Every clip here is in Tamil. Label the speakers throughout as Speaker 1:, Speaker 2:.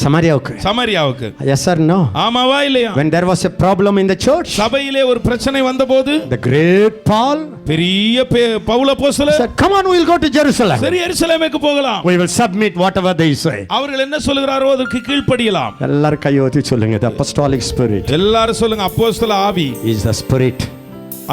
Speaker 1: சமாரியாவுக்கு.
Speaker 2: Yes or no?
Speaker 1: ஆமாவா இல்லையா?
Speaker 2: When there was a problem in the church,
Speaker 1: சபையிலே ஒரு பிரச்சனை வந்தபோது
Speaker 2: the great Paul,
Speaker 1: பெரிய பவுல் அப்போஸ்தலர்
Speaker 2: said, come on, we will go to Jerusalem.
Speaker 1: சரி, எருசலேமுக்கு போகலாம்.
Speaker 2: We will submit whatever they say.
Speaker 1: அவர்கள் என்ன சொல்கிறாரோ அதற்கு கீழ்ப்படியலாம்.
Speaker 2: எல்லாரும் கையோதி சொல்லுங்க. The apostolic spirit.
Speaker 1: எல்லாரும் சொல்லுங்க. அப்போஸ்தல ஆவி
Speaker 2: is the spirit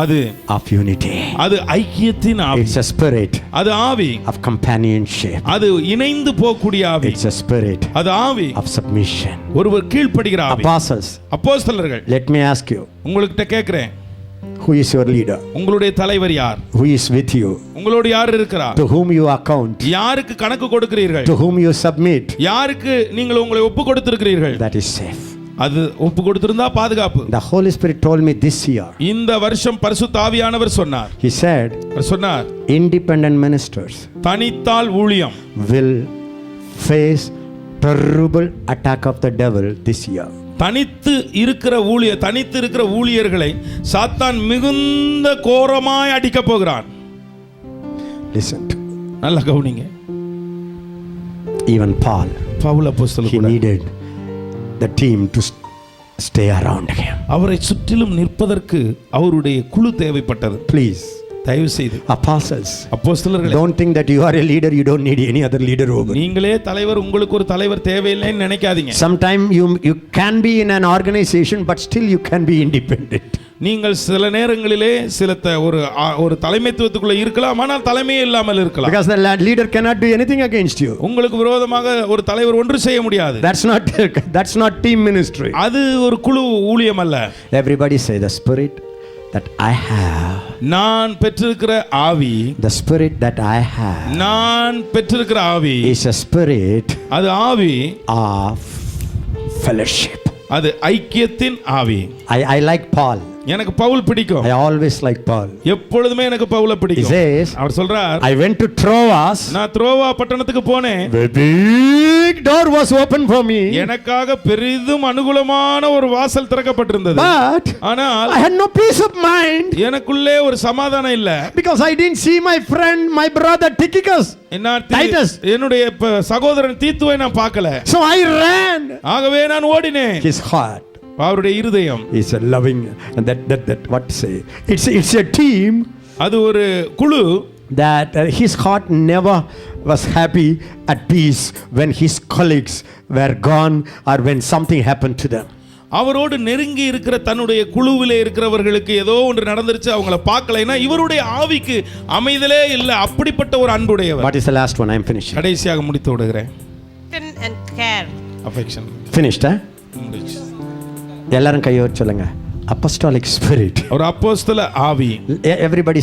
Speaker 1: அது
Speaker 2: of unity.
Speaker 1: அது ஐக்கியத்தின் ஆவி.
Speaker 2: It's a spirit
Speaker 1: அது ஆவி
Speaker 2: of companionship.
Speaker 1: அது இணைந்து போகக்கூடிய ஆவி.
Speaker 2: It's a spirit
Speaker 1: அது ஆவி
Speaker 2: of submission.
Speaker 1: ஒருவர் கீழ்ப்படிகிற ஆவி.
Speaker 2: Apostles,
Speaker 1: அப்போஸ்தலர்கள்,
Speaker 2: let me ask you,
Speaker 1: உங்கள்கிட்ட கேக்குறேன்,
Speaker 2: who is your leader?
Speaker 1: உங்களுடைய தலைவர் யார்?
Speaker 2: Who is with you?
Speaker 1: உங்களோடு யார் இருக்கிறார்?
Speaker 2: To whom you account?
Speaker 1: யாருக்கு கணக்கு கொடுக்கிறீர்கள்?
Speaker 2: To whom you submit?
Speaker 1: யாருக்கு நீங்கள் உங்களை ஒப்பு கொடுத்திருக்கிறீர்கள்?
Speaker 2: That is safe.
Speaker 1: அது ஒப்பு கொடுத்திருந்தா பாதுகாப்பு.
Speaker 2: The Holy Spirit told me this year.
Speaker 1: இந்த வருஷம் பரிசுத்த ஆவியானவர் சொன்னார்.
Speaker 2: He said, independent ministers
Speaker 1: தனித்தால் ஊழியம்
Speaker 2: will face terrible attack of the devil this year.
Speaker 1: தனித்து இருக்கிற ஊழியர்களை சாத்தான் மிகுந்த கோரமாய் அடிக்க போகிறான்.
Speaker 2: Listen to.
Speaker 1: நல்லா கவனிங்க.
Speaker 2: Even Paul,
Speaker 1: பவுல் அப்போஸ்தலர்,
Speaker 2: he needed the team to stay around him.
Speaker 1: அவரை சுற்றிலும் நிற்பதற்கு அவருடைய குழு தேவைப்பட்டது.
Speaker 2: Please,
Speaker 1: தயவு செய்து
Speaker 2: apostles,
Speaker 1: அப்போஸ்தலர்களே,
Speaker 2: don't think that you are a leader, you don't need any other leader over.
Speaker 1: நீங்களே தலைவர், உங்களுக்கு ஒரு தலைவர் தேவையில்லைன்னு நினைக்காதீங்க.
Speaker 2: Sometime you can be in an organization but still you can be independent.
Speaker 1: நீங்கள் சில நேரங்களிலே ஒரு தலைமைத்துவத்துக்குள்ள இருக்கலாம், ஆனால் தலைமையே இல்லாமல் இருக்கலாம்.
Speaker 2: Because the leader cannot do anything against you.
Speaker 1: உங்களுக்கு விரோதமாக ஒரு தலைவர் ஒன்று செய்ய முடியாது.
Speaker 2: That's not team ministry.
Speaker 1: அது ஒரு குழு ஊழியம் அல்ல.
Speaker 2: Everybody say, the spirit that I have.
Speaker 1: நான் பெற்றிருக்கிற ஆவி.
Speaker 2: The spirit that I have.
Speaker 1: நான் பெற்றிருக்கிற ஆவி
Speaker 2: is a spirit.
Speaker 1: அது ஆவி
Speaker 2: of fellowship.
Speaker 1: அது ஐக்கியத்தின் ஆவி.
Speaker 2: I like Paul.
Speaker 1: எனக்கு பவுல் பிடிக்கும்.
Speaker 2: I always like Paul.
Speaker 1: எப்பொழுதுமே எனக்கு பவுல பிடிக்கும்.
Speaker 2: He says,
Speaker 1: அவர் சொல்றார்,
Speaker 2: I went to Troas.
Speaker 1: நான் த்ரோவா பட்டணத்துக்கு போனேன்.
Speaker 2: The big door was open for me.
Speaker 1: எனக்காக பெரிதும் அனுகூலமான ஒரு வாசல் திறக்கப்பட்டிருந்தது.
Speaker 2: But
Speaker 1: ஆனால்
Speaker 2: I had no peace of mind.
Speaker 1: எனக்குள்ளே ஒரு சமாதானம் இல்ல.
Speaker 2: Because I didn't see my friend, my brother Tychicus.
Speaker 1: Titus, என்னுடைய சகோதரன் தீத்துவை நான் பார்க்கல.
Speaker 2: So I ran.
Speaker 1: ஆகவே நான் ஓடினேன்.
Speaker 2: His heart,
Speaker 1: அவருடைய இருதயம்,
Speaker 2: is a loving, and that what to say, it's a team.
Speaker 1: அது ஒரு குழு.
Speaker 2: That his heart never was happy at peace when his colleagues were gone or when something happened to them.
Speaker 1: அவரோடு நெருங்கி இருக்கிற தன்னுடைய குழுவிலே இருக்கிறவர்களுக்கு ஏதோ ஒன்று நடந்துருச்சு, அவங்கள பார்க்கலைன்னா இவருடைய ஆவிக்கு அமைதலே இல்லை. அப்படிப்பட்ட ஒரு அன்புடையவர்.
Speaker 2: What is the last one? I am finished.
Speaker 1: கடைசியாக முடித்து விடுகிறேன்.
Speaker 3: and care.
Speaker 1: Affection.
Speaker 2: Finished, eh? எல்லாரும் கையோடு சொல்லுங்க. Apostolic spirit.
Speaker 1: ஒரு அப்போஸ்தல ஆவி.
Speaker 2: Everybody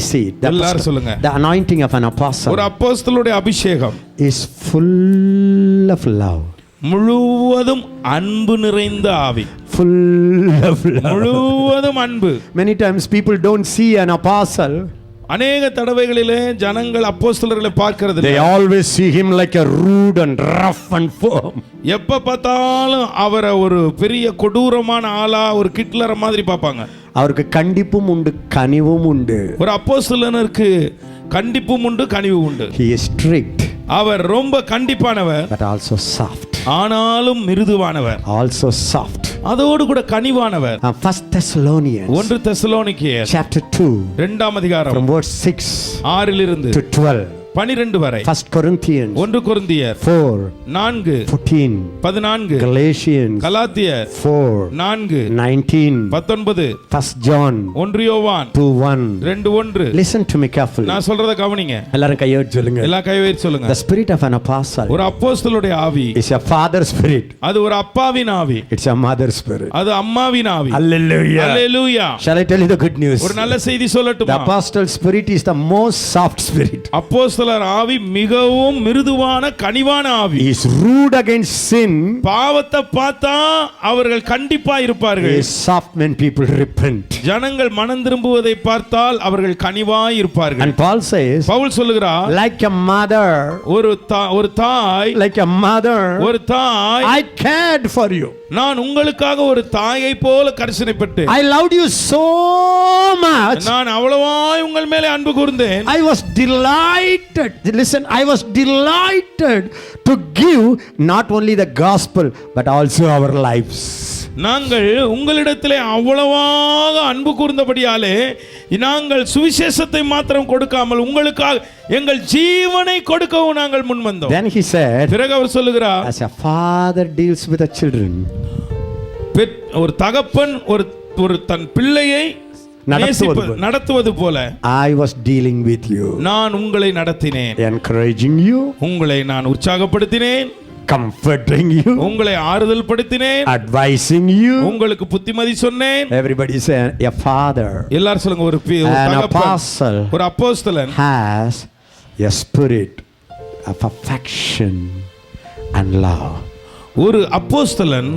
Speaker 2: see it.
Speaker 1: எல்லாரும் சொல்லுங்க.
Speaker 2: The anointing of an apostle.
Speaker 1: ஒரு அப்போஸ்தலனுடைய அபிஷேகம்
Speaker 2: is full of love.
Speaker 1: முழுவதும் அன்பு நிறைந்த ஆவி.
Speaker 2: Full of love.
Speaker 1: முழுவதும் அன்பு.
Speaker 2: Many times people don't see an apostle.
Speaker 1: அநேக தடவைகளிலே ஜனங்கள் அப்போஸ்தலர்களை பார்க்கிறது இல்லை.
Speaker 2: They always see him like a rude and rough and firm.
Speaker 1: எப்ப பார்த்தாலும் அவரை ஒரு பெரிய கொடூரமான ஆளா, ஒரு கிட்லர் மாதிரி பார்ப்பாங்க.
Speaker 2: அவருக்கு கண்டிப்பும் உண்டு, கனிவும் உண்டு.
Speaker 1: ஒரு அப்போஸ்தலனுக்கு கண்டிப்பும் உண்டு, கனிவு உண்டு.
Speaker 2: He is strict.
Speaker 1: அவர் ரொம்ப கண்டிப்பானவர்.
Speaker 2: But also soft.
Speaker 1: ஆனாலும் மிருதுவானவர்.
Speaker 2: Also soft.
Speaker 1: அதோடு கூட கனிவானவர்.
Speaker 2: 1 Thessalonians.
Speaker 1: 1 தெசலோனிக்கேயர்
Speaker 2: chapter 2.
Speaker 1: 2ஆம் அதிகாரம்.
Speaker 2: From verse 6.
Speaker 1: 6 இலிருந்து
Speaker 2: to 12.
Speaker 1: 12 வரை.
Speaker 2: 1 Corinthians.
Speaker 1: 1 கொரிந்தியர்
Speaker 2: 4.
Speaker 1: 4.
Speaker 2: 14.
Speaker 1: 14.
Speaker 2: Galatians.
Speaker 1: கலாத்தியர்
Speaker 2: 4.
Speaker 1: 4.
Speaker 2: 19.
Speaker 1: 19.
Speaker 2: 1 John.
Speaker 1: 1 யோவான்
Speaker 2: 2:1.
Speaker 1: 2:1.
Speaker 2: Listen to me carefully.
Speaker 1: நான் சொல்றத கவனிங்க.
Speaker 2: எல்லாரும் கையோடு சொல்லுங்க.
Speaker 1: எல்லா கையோடு சொல்லுங்க.
Speaker 2: The spirit of an apostle.
Speaker 1: ஒரு அப்போஸ்தலனுடைய ஆவி
Speaker 2: is a father spirit.
Speaker 1: அது ஒரு அப்பாவின் ஆவி.
Speaker 2: It's a mother spirit.
Speaker 1: அது அம்மாவின் ஆவி.
Speaker 2: Hallelujah.
Speaker 1: Hallelujah.
Speaker 2: Shall I tell you the good news?
Speaker 1: ஒரு நல்ல செய்தி சொல்லட்டுமா?
Speaker 2: The apostle spirit is the most soft spirit.
Speaker 1: அப்போஸ்தலர் ஆவி மிகவும் மிருதுவான கனிவான ஆவி.
Speaker 2: He is rude against sin.
Speaker 1: பாவத்தை பார்த்தா அவர்கள் கண்டிப்பா இருப்பார்கள்.
Speaker 2: He is soft when people repent.
Speaker 1: ஜனங்கள் மனம் திரும்புவதை பார்த்தால் அவர்கள் கனிவாய் இருப்பார்கள்.
Speaker 2: And Paul says,
Speaker 1: பவுல் சொல்லுகிறார்,
Speaker 2: like a mother,
Speaker 1: ஒரு தாய்,
Speaker 2: like a mother,
Speaker 1: ஒரு தாய்,
Speaker 2: I cared for you.
Speaker 1: நான் உங்களுக்காக ஒரு தாயை போல கரிசனைப்பட்டு
Speaker 2: I loved you so much.
Speaker 1: நான் அவ்வளவாய் உங்கள் மேலே அன்பு கூர்ந்தேன்.
Speaker 2: I was delighted. Listen, I was delighted to give not only the gospel but also our lives.
Speaker 1: நாங்கள் உங்களிடத்திலே அவ்வளவாக அன்பு கூர்ந்தபடியாலே நாங்கள் சுவிசேஷத்தை மாத்திரம் கொடுக்காமல் உங்களுக்காக எங்கள் ஜீவனை கொடுக்கவும் நாங்கள் முன் வந்தோம்.
Speaker 2: Then he said,
Speaker 1: பிறகு அவர் சொல்லுகிறார்,
Speaker 2: as a father deals with the children,
Speaker 1: ஒரு தகப்பன் ஒரு தன் பிள்ளையை நடத்துவது போல
Speaker 2: I was dealing with you.
Speaker 1: நான் உங்களை நடத்தினேன்,
Speaker 2: encouraging you,
Speaker 1: உங்களை நான் உற்சாகப்படுத்தினேன்,
Speaker 2: comforting you,
Speaker 1: உங்களை ஆறுதல் படுத்தினேன்,
Speaker 2: advising you.
Speaker 1: உங்களுக்கு புத்திமதி சொன்னேன்.
Speaker 2: Everybody say a father,
Speaker 1: எல்லாரும் சொல்லுங்க, ஒரு
Speaker 2: an
Speaker 1: தகப்பன்,
Speaker 2: apostle
Speaker 1: ஒரு அப்போஸ்தலன்
Speaker 2: has a spirit of affection and love.
Speaker 1: ஒரு அப்போஸ்தலன்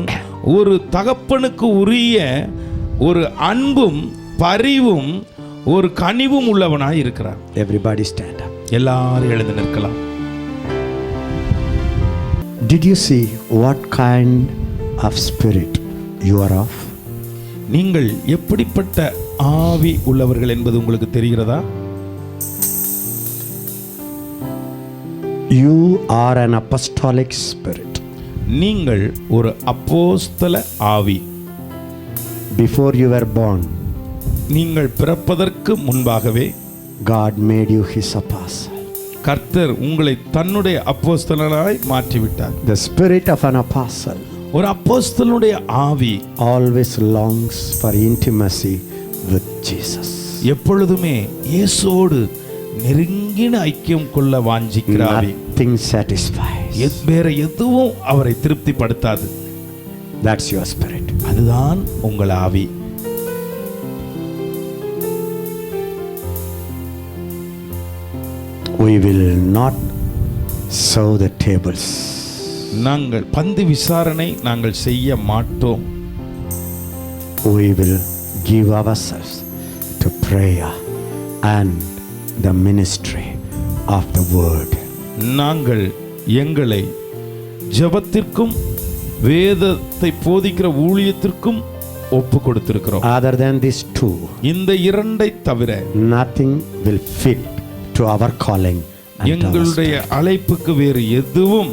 Speaker 1: ஒரு தகப்பனுக்கு உரிய ஒரு அன்பும் பரிவும் ஒரு கனிவும் உள்ளவனாய் இருக்கிறார்.
Speaker 2: Everybody stand up.
Speaker 1: எல்லாரும் எழுந்து நிற்கலாம்.
Speaker 2: Did you see what kind of spirit you are of?
Speaker 1: நீங்கள் எப்படிப்பட்ட ஆவி உள்ளவர்கள் என்பது உங்களுக்கு தெரிகிறதா?
Speaker 2: You are an apostolic spirit.
Speaker 1: நீங்கள் ஒரு அப்போஸ்தல ஆவி.
Speaker 2: Before you were born,
Speaker 1: நீங்கள் பிறப்பதற்கு முன்பாகவே
Speaker 2: God made you his apostle.
Speaker 1: கர்த்தர் உங்களை தன்னுடைய அப்போஸ்தலனாய் மாற்றிவிட்டார்.
Speaker 2: The spirit of an apostle
Speaker 1: ஒரு அப்போஸ்தலனுடைய ஆவி
Speaker 2: always longs for intimacy with Jesus.
Speaker 1: எப்பொழுதுமே இயேசுவோடு நெருங்கின ஐக்கியம் கொள்ள வாஞ்சிக்கிற ஆவி.
Speaker 2: Nothing satisfies.
Speaker 1: வேற எதுவும் அவரை திருப்திப்படுத்தாது.
Speaker 2: That's your spirit.
Speaker 1: அதுதான் உங்கள் ஆவி.
Speaker 2: We will not serve the tables.
Speaker 1: நாங்கள் பந்தி விசாரணை நாங்கள் செய்ய மாட்டோம்.
Speaker 2: We will give ourselves to prayer and the ministry of the word.
Speaker 1: நாங்கள் எங்களை ஜெபத்திற்கும் வேதத்தை போதிக்கிற ஊழியத்திற்கும் ஒப்பு கொடுத்திருக்கிறோம்.
Speaker 2: Other than these two,
Speaker 1: இந்த இரண்டை தவிர
Speaker 2: nothing will fit to our calling.
Speaker 1: எங்களுடைய அழைப்புக்கு வேறு எதுவும்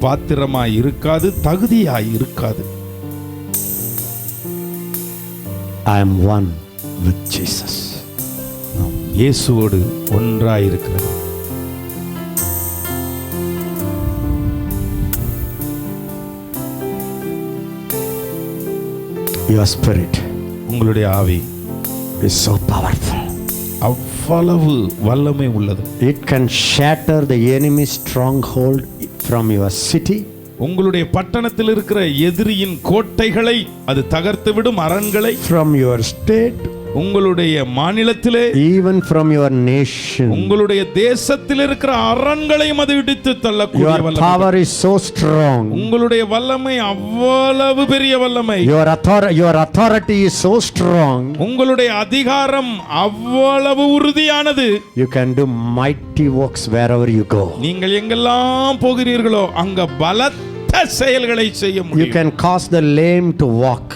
Speaker 1: பாத்திரமாய் இருக்காது, தகுதியாய் இருக்காது.
Speaker 2: I am one with Jesus.
Speaker 1: இயேசுவோடு ஒன்றாய் இருக்கிறது.
Speaker 2: Your spirit,
Speaker 1: உங்களுடைய ஆவி
Speaker 2: is so powerful.
Speaker 1: அவ்வளவு வல்லமை உள்ளது.
Speaker 2: It can shatter the enemy's stronghold from your city.
Speaker 1: உங்களுடைய பட்டணத்தில் இருக்கிற எதிரியின் கோட்டைகளை அது தகர்த்து விடும், அரண்களை.
Speaker 2: From your state,
Speaker 1: உங்களுடைய மாநிலத்திலே,
Speaker 2: even from your nation.
Speaker 1: உங்களுடைய தேசத்தில் இருக்கிற அரண்களையும் அது இடித்து தள்ளக்கூடிய
Speaker 2: Your
Speaker 1: வல்லமை.
Speaker 2: power is so strong.
Speaker 1: உங்களுடைய வல்லமை அவ்வளவு பெரிய வல்லமை.
Speaker 2: Your authority is so strong.
Speaker 1: உங்களுடைய அதிகாரம் அவ்வளவு உறுதியானது.
Speaker 2: You can do mighty works wherever you go.
Speaker 1: நீங்கள் எங்கெல்லாம் போகிறீர்களோ அங்க பலத்த செயல்களை செய்ய
Speaker 2: You
Speaker 1: முடியும்.
Speaker 2: can cause the lame to walk.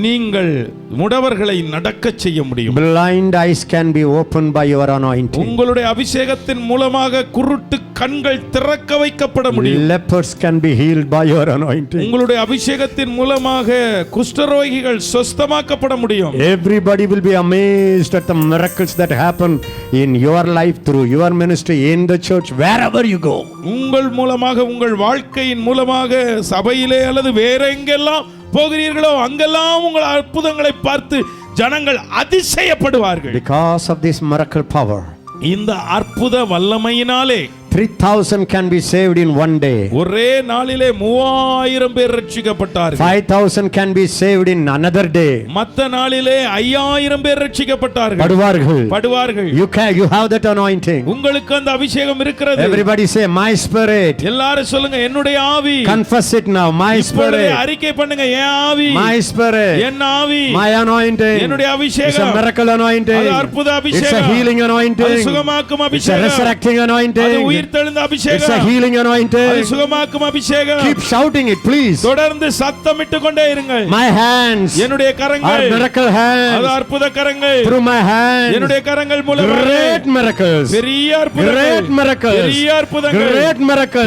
Speaker 1: நீங்கள் முடவர்களை நடக்க செய்ய முடியும்.
Speaker 2: Blind eyes can be opened by your anointing.
Speaker 1: உங்களுடைய அபிஷேகத்தின் மூலமாக குருட்டு கண்கள் திறக்க வைக்கப்பட முடியும்.
Speaker 2: Lepers can be healed by your anointing.
Speaker 1: உங்களுடைய அபிஷேகத்தின் மூலமாக குஷ்டரோகிகள் சுஸ்தமாக்கப்பட முடியும்.
Speaker 2: Everybody will be amazed at the miracles that happen in your life through your ministry in the church wherever you go.
Speaker 1: உங்கள் மூலமாக, உங்கள் வாழ்க்கையின் மூலமாக சபையிலே அல்லது வேற எங்கெல்லாம் போகிறீர்களோ அங்கெல்லாம் உங்கள் அற்புதங்களை பார்த்து ஜனங்கள் அதிசயப்படுவார்கள்.
Speaker 2: Because of this miracle power,
Speaker 1: இந்த அற்புத வல்லமையினாலே
Speaker 2: 3,000 can be saved in one day.
Speaker 1: ஒரே நாளிலே 3000 பேர் ரட்சிக்கப்பட்டார்கள்.
Speaker 2: 5,000 can be saved in another day.
Speaker 1: மத்த நாளிலே 5000 பேர் ரட்சிக்கப்பட்டார்கள். படுவார்கள்.
Speaker 2: You have that anointing.
Speaker 1: உங்களுக்கு அந்த அபிஷேகம் இருக்கிறது.
Speaker 2: Everybody say my spirit.
Speaker 1: எல்லாரும் சொல்லுங்க, என்னுடைய ஆவி.
Speaker 2: Confess it now. My spirit.
Speaker 1: அறிக்கை பண்ணுங்க, என் ஆவி.
Speaker 2: My spirit.
Speaker 1: என் ஆவி.
Speaker 2: My anointing.
Speaker 1: என்னுடைய அபிஷேகம்.
Speaker 2: It's a miracle anointing.
Speaker 1: அது அற்புத அபிஷேகம்.
Speaker 2: It's a healing anointing.
Speaker 1: அது சுகமாக்கும்
Speaker 2: It's a
Speaker 1: அபிஷேகம்.
Speaker 2: resurrecting anointing.
Speaker 1: அது உயிர் உயிர்த்தெழுந்த
Speaker 2: It's a
Speaker 1: அபிஷேகம்,
Speaker 2: healing
Speaker 1: அது
Speaker 2: anointing.
Speaker 1: சுகமாக்கும் அபிஷேகம்.
Speaker 2: Keep shouting it, please.
Speaker 1: தொடர்ந்து சத்தமிட்டு கொண்டே இருங்கள்.
Speaker 2: My hands
Speaker 1: என்னுடைய
Speaker 2: are
Speaker 1: கரங்கள்
Speaker 2: miracle
Speaker 1: அது
Speaker 2: hands.
Speaker 1: அற்புத கரங்கள்.
Speaker 2: Through my hands,
Speaker 1: என்னுடைய கரங்கள் மூலமாக
Speaker 2: great miracles.
Speaker 1: பெரிய அற்புதங்கள்,
Speaker 2: Great miracles.
Speaker 1: பெரிய அற்புதங்கள்,
Speaker 2: Great miracles.